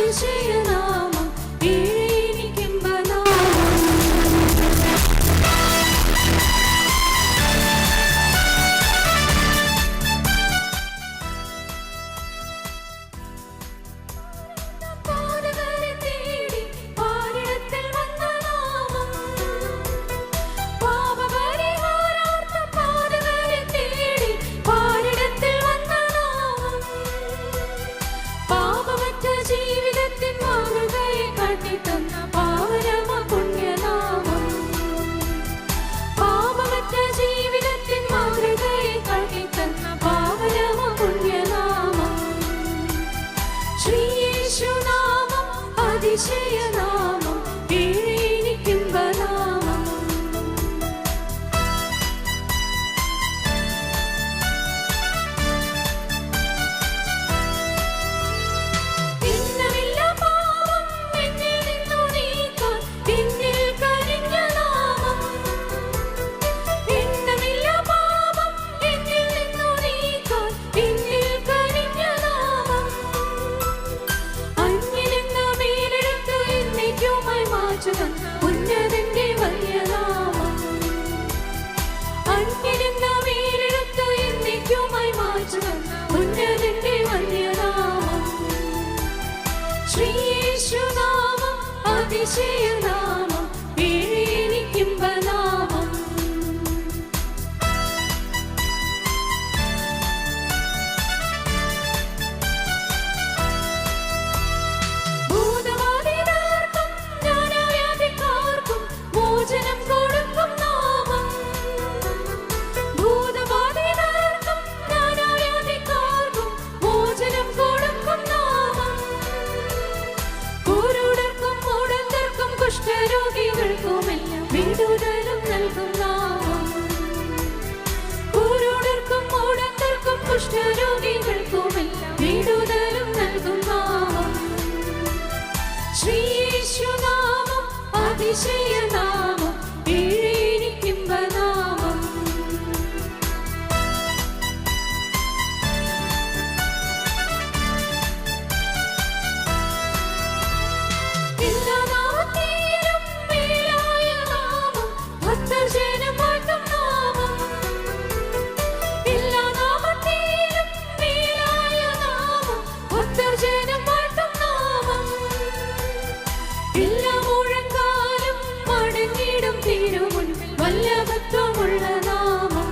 അതിശയനാമം അതിശയനാമം വീഴേനിക്കുംബനാമം ഇന്നമില്ല പാപം എന്നിൽ നിന്നു നീക്കാൻ എന്നിൽ കനിഞ്ഞ നാമം ഇന്നമില്ല പാപം എന്നിൽ നിന്നു നീക്കാൻ എന്നിൽ കനിഞ്ഞ നാമം ഉന്നതന്റെ വലിയ നാമം അന്യനെന്ന പേരെടുത്ത് എന്നേക്കുമായി മാറ്റുന്ന ഉന്നതന്റെ വലിയ നാമം ശ്രീ യേശുനാമം അതിശയനാമം വീഴേനിക്കുംബനാമം കുഷ്ഠരോഗികൾക്കുമെല്ലാം വിടുതലും നൽകും നാമം കുരുടർക്കും മൂഢർക്കും കുഷ്ഠരോഗികൾക്കുമെല്ലാം വിടുതലും നൽകും നാമം ശ്രീ യേശുനാമം അതിശയനാമം വീഴേനിക്കുംബനാമം വല്ലഭത്വമുള്ള നാമം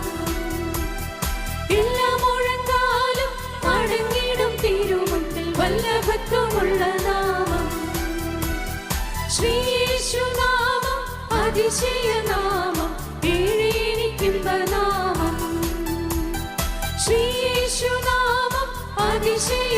എല്ലാ മുഴങ്കാലും മടങ്ങിടും തിരുമുൻപിൽ വല്ലഭത്വമുള്ള നാമം ശ്രീ യേശുനാമം അതിശയനാമം വീഴേനിക്കുംബനാമം ശ്രീ യേശുനാമം അതിശയ